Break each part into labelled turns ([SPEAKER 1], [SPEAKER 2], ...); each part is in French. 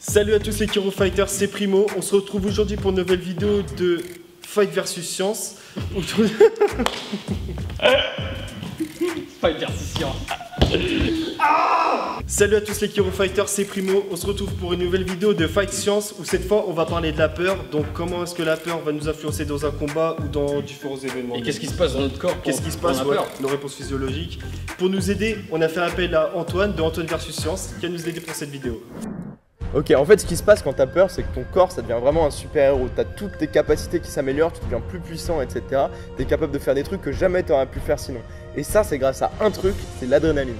[SPEAKER 1] Salut à tous les Kiro Fighters, c'est Primo. On se retrouve aujourd'hui pour une nouvelle vidéo de Fight versus Science.
[SPEAKER 2] Fight versus Science.
[SPEAKER 1] Salut à tous les Kiro Fighters, c'est Primo. On se retrouve pour une nouvelle vidéo de Fight Science où cette fois on va parler de la peur. Donc comment est-ce que la peur va nous influencer dans un combat ou dans différents événements.
[SPEAKER 2] Et qu'est-ce qui se passe dans notre corps?
[SPEAKER 1] Qu'est-ce qui se passe, nos réponses physiologiques. Pour nous aider, on a fait appel à Antoine de Antoine versus Science qui va nous aider pour cette vidéo.
[SPEAKER 3] Ok, en fait ce qui se passe quand t'as peur, c'est que ton corps ça devient vraiment un super héros. T'as toutes tes capacités qui s'améliorent, tu deviens plus puissant, etc. T'es capable de faire des trucs que jamais t'aurais pu faire sinon. Et ça c'est grâce à un truc, c'est l'adrénaline.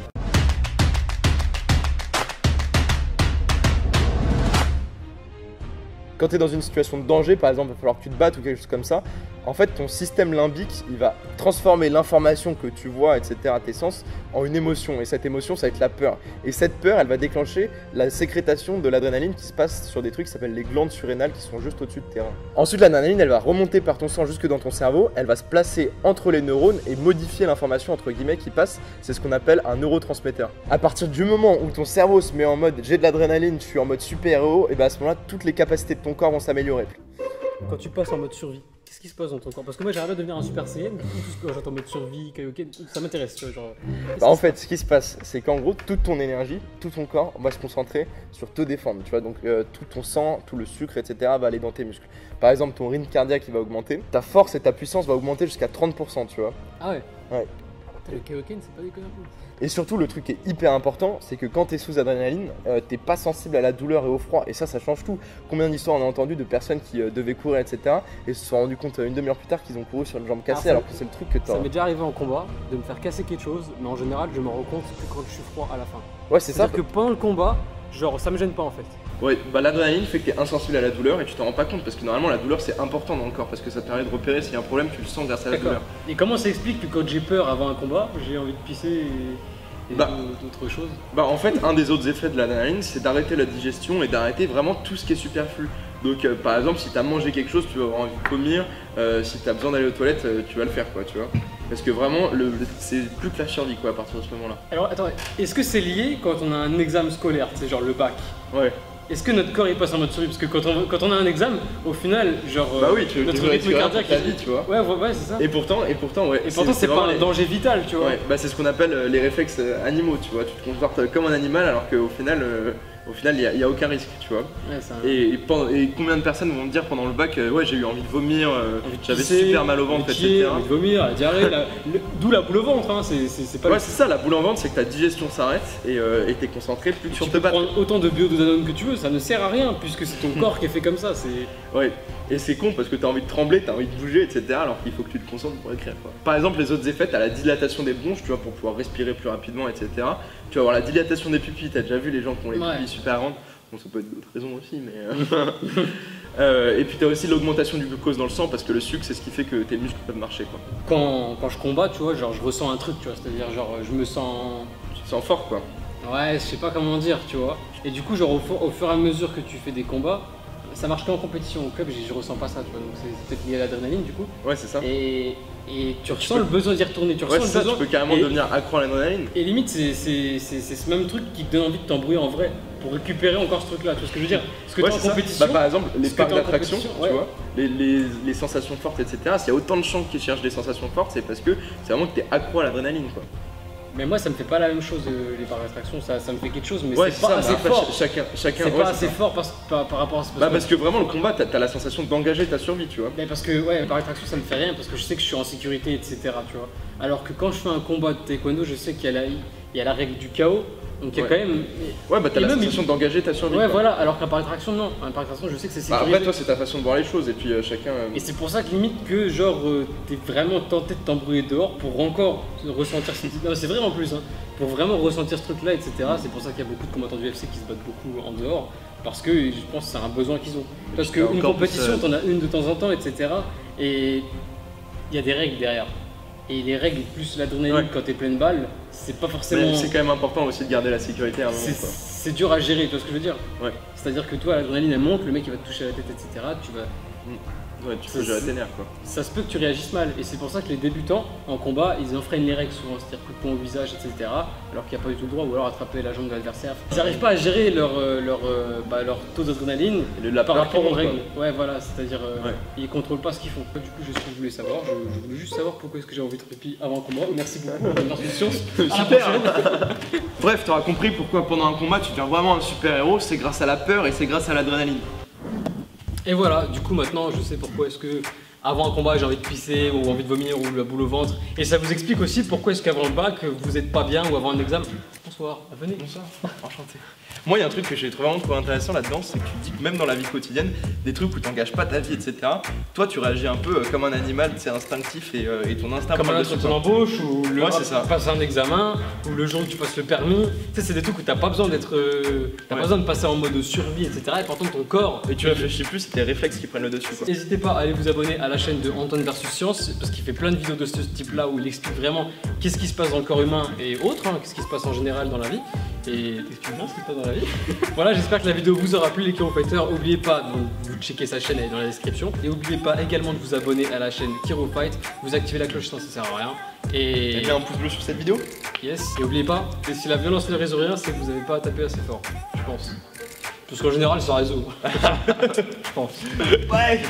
[SPEAKER 3] Quand tu es dans une situation de danger, par exemple, il va falloir que tu te battes ou quelque chose comme ça, en fait, ton système limbique, il va transformer l'information que tu vois, etc., tes sens, en une émotion. Et cette émotion, ça va être la peur. Et cette peur, elle va déclencher la sécrétation de l'adrénaline qui se passe sur des trucs qui s'appellent les glandes surrénales qui sont juste au-dessus de tes reins. Ensuite, l'adrénaline, elle va remonter par ton sang jusque dans ton cerveau, elle va se placer entre les neurones et modifier l'information, entre guillemets, qui passe. C'est ce qu'on appelle un neurotransmetteur. À partir du moment où ton cerveau se met en mode j'ai de l'adrénaline, je suis en mode super-héros, et bien à ce moment-là, toutes les capacités de ton corps vont s'améliorer.
[SPEAKER 2] Quand tu passes en mode survie, qu'est-ce qui se passe dans ton corps? Parce que moi j'arrive à devenir un super Saiyan, du coup tout ce que j'entends en mode survie, Kaioken, ça m'intéresse, tu vois, genre...
[SPEAKER 3] En fait, ce qui se passe, c'est qu'en gros, toute ton énergie, tout ton corps va se concentrer sur te défendre, tu vois, donc tout ton sang, tout le sucre, etc. va aller dans tes muscles. Par exemple, ton rythme cardiaque il va augmenter, ta force et ta puissance va augmenter jusqu'à 30%, tu vois.
[SPEAKER 2] Ah ouais?
[SPEAKER 3] Ouais.
[SPEAKER 2] Le Kaioken, c'est pas déconnant.
[SPEAKER 3] Et surtout, le truc qui est hyper important, c'est que quand t'es sous adrénaline, t'es pas sensible à la douleur et au froid. Et ça change tout. Combien d'histoires on a entendu de personnes qui devaient courir, etc. et se sont rendu compte une demi-heure plus tard qu'ils ont couru sur une jambe cassée alors que c'est le truc que t'as.
[SPEAKER 2] Ça m'est déjà arrivé en combat de me faire casser quelque chose, mais en général, je me rends compte que quand je suis froid à la fin.
[SPEAKER 3] Ouais, c'est ça.
[SPEAKER 2] C'est-à-dire que pendant le combat, genre, ça me gêne pas en fait.
[SPEAKER 4] Ouais, bah l'adrénaline fait que t'es insensible à la douleur et tu t'en rends pas compte parce que normalement la douleur c'est important dans le corps parce que ça te permet de repérer s'il y a un problème, tu le sens grâce à la douleur.
[SPEAKER 2] Et comment ça explique que quand j'ai peur avant un combat, j'ai envie de pisser et d'autres choses?
[SPEAKER 4] Bah en fait, un des autres effets de l'adrénaline c'est d'arrêter la digestion et d'arrêter vraiment tout ce qui est superflu. Donc par exemple, si t'as mangé quelque chose, tu vas avoir envie de vomir, si t'as besoin d'aller aux toilettes, tu vas le faire quoi, tu vois. Parce que vraiment, c'est plus que la survie quoi à partir de ce moment-là.
[SPEAKER 2] Alors attends, est-ce que c'est lié quand on a un examen scolaire, c'est genre le bac?
[SPEAKER 4] Ouais.
[SPEAKER 2] Est-ce que notre corps il passe en mode survie? Parce que quand on a un examen, au final, genre
[SPEAKER 4] bah oui,
[SPEAKER 2] notre rythme cardiaque,
[SPEAKER 4] ta vie, tu vois.
[SPEAKER 2] Ouais, c'est ça.
[SPEAKER 4] Et pourtant, ouais.
[SPEAKER 2] Et pourtant, c'est pas un danger vital, tu vois.
[SPEAKER 4] Ouais, bah c'est ce qu'on appelle les réflexes animaux, tu vois. Tu te comportes comme un animal alors qu'au final, il n'y a aucun risque, tu vois.
[SPEAKER 2] Ouais,
[SPEAKER 4] et combien de personnes vont me dire pendant le bac, ouais, j'ai eu envie de vomir, j'avais super mal au ventre, etc.
[SPEAKER 2] Envie de vomir, la diarrhée, d'où la boule au ventre, hein. C'est pas.
[SPEAKER 4] Ouais, c'est ça, la boule en ventre, c'est que ta digestion s'arrête et t'es concentré plus sur te battre.
[SPEAKER 2] Tu peux prendre autant de Biodanone que tu veux, ça ne sert à rien puisque c'est ton corps qui est fait comme ça.
[SPEAKER 4] Ouais, et c'est con parce que t'as envie de trembler, t'as envie de bouger, etc. alors qu'il faut que tu te concentres pour écrire, quoi. Par exemple, les autres effets, t'as la dilatation des bronches, tu vois, pour pouvoir respirer plus rapidement, etc. Tu vas avoir la dilatation des pupilles, t'as déjà vu les gens qui ont les pupilles super grandes. Bon, ça peut être d'autres raisons aussi, mais... et puis t'as aussi l'augmentation du glucose dans le sang parce que le sucre c'est ce qui fait que tes muscles peuvent marcher, quoi.
[SPEAKER 2] Quand je combats, tu vois, genre je ressens un truc, tu vois, c'est-à-dire genre je me sens...
[SPEAKER 4] Tu te sens fort, quoi.
[SPEAKER 2] Ouais, je sais pas comment dire, tu vois. Et du coup, genre au fur et à mesure que tu fais des combats, ça marche qu'en compétition. Au club, je ressens pas ça, tu vois, donc c'est peut-être lié à l'adrénaline du coup.
[SPEAKER 4] Ouais, c'est ça.
[SPEAKER 2] Et tu ressens le besoin d'y retourner, tu ressens
[SPEAKER 4] le besoin. Tu peux carrément devenir accro à l'adrénaline.
[SPEAKER 2] Et limite, c'est ce même truc qui te donne envie de t'embrouiller en vrai pour récupérer encore ce truc-là, tu vois ce que je veux dire? Parce que t'es en compétition.
[SPEAKER 4] Bah, par exemple, les parcs d'attractions, tu vois, les sensations fortes, etc. S'il y a autant de gens qui cherchent des sensations fortes, c'est parce que c'est vraiment que t'es accro à l'adrénaline, quoi.
[SPEAKER 2] Mais moi ça me fait pas la même chose les parcs d'attractions, ça me fait quelque chose mais
[SPEAKER 4] ouais,
[SPEAKER 2] c'est pas assez fort.
[SPEAKER 4] Chacun
[SPEAKER 2] c'est pas assez fort par rapport à ce
[SPEAKER 4] parce que vraiment le combat t'as la sensation d'engager ta survie, tu vois.
[SPEAKER 2] Mais parce que ouais, les parcs d'attractions ça me fait rien parce que je sais que je suis en sécurité, etc., tu vois. Alors que quand je fais un combat de taekwondo, je sais qu'il y a la règle du chaos. Donc il y a quand même...
[SPEAKER 4] Ouais, bah t'as la sensation d'engager ta survie.
[SPEAKER 2] Ouais,
[SPEAKER 4] quoi.
[SPEAKER 2] Voilà, alors qu'un parc d'attraction, non. Un parc d'attraction, je sais que c'est sécurisé.
[SPEAKER 4] Après, toi, c'est ta façon de voir les choses, et puis chacun...
[SPEAKER 2] Et c'est pour ça que limite que, genre, t'es vraiment tenté de t'embrouiller dehors pour encore ressentir... Non, c'est vrai en plus, hein. Pour vraiment ressentir ce truc-là, etc. C'est pour ça qu'il y a beaucoup de combattants du UFC qui se battent beaucoup en dehors. Parce que je pense que c'est un besoin qu'ils ont. Parce qu'une compétition, t'en as une de temps en temps, etc. Et il y a des règles derrière. Et les règles plus l'adrénaline quand t'es pleine balle, c'est pas forcément...
[SPEAKER 4] C'est quand même important aussi de garder la sécurité à un moment.
[SPEAKER 2] C'est dur à gérer, tu vois ce que je veux dire?
[SPEAKER 4] Ouais.
[SPEAKER 2] C'est-à-dire que toi, l'adrénaline elle monte, le mec il va te toucher à la tête, etc. Tu vas...
[SPEAKER 4] Ouais, tu peux gérer tes nerfs quoi.
[SPEAKER 2] Ça se peut que tu réagisses mal et c'est pour ça que les débutants en combat ils enfreignent les règles souvent, c'est-à-dire coup de poing au visage etc. Alors qu'il n'y a pas du tout le droit ou alors attraper la jambe de l'adversaire. Ils n'arrivent pas à gérer leur taux d'adrénaline par rapport aux règles. Ouais voilà, c'est-à-dire ils contrôlent pas ce qu'ils font. Du coup je voulais savoir, je voulais juste savoir pourquoi est-ce que j'ai envie de faire pipi avant un combat. Merci beaucoup pour l'instruction.
[SPEAKER 4] Super. Bref, t'auras compris pourquoi pendant un combat tu deviens vraiment un super-héros, c'est grâce à la peur et c'est grâce à l'adrénaline.
[SPEAKER 2] Et voilà, du coup maintenant je sais pourquoi est-ce que avant un combat j'ai envie de pisser ou envie de vomir ou la boule au ventre. Et ça vous explique aussi pourquoi est-ce qu'avant le bac vous n'êtes pas bien ou avant un examen. Bonsoir, venez.
[SPEAKER 4] Bonsoir, enchanté. Moi il y a un truc que j'ai vraiment trouvé intéressant là-dedans, c'est que tu dis que même dans la vie quotidienne, des trucs où t'engages pas ta vie, etc. Toi tu réagis un peu comme un animal, c'est instinctif et ton instinct
[SPEAKER 2] comme un entretien d'embauche ou le passer un examen ou le jour où tu passes le permis. Tu sais c'est des trucs où t'as pas besoin d'être, pas besoin de passer en mode survie, etc. Et pourtant ton corps.
[SPEAKER 4] Et tu réfléchis plus, c'est tes réflexes qui prennent le dessus.
[SPEAKER 2] N'hésitez pas à aller vous abonner à la chaîne de Antoine versus Science parce qu'il fait plein de vidéos de ce type-là où il explique vraiment qu'est-ce qui se passe dans le corps humain et autres, qu'est-ce qui se passe en général dans la vie. Et t'expliques bien ce qui se passe dans la vie. Voilà, j'espère que la vidéo vous aura plu les Kiro Fighter. N'oubliez pas, donc vous checkez sa chaîne, elle est dans la description. Et n'oubliez pas également de vous abonner à la chaîne Kiro Fight. Vous activez la cloche sinon ça sert à rien. Et
[SPEAKER 4] mettez un pouce bleu sur cette vidéo.
[SPEAKER 2] Yes. Et n'oubliez pas, que si la violence ne résout rien, c'est que vous n'avez pas à taper assez fort, je pense. Parce qu'en général ça résout. Je pense.
[SPEAKER 4] Ouais.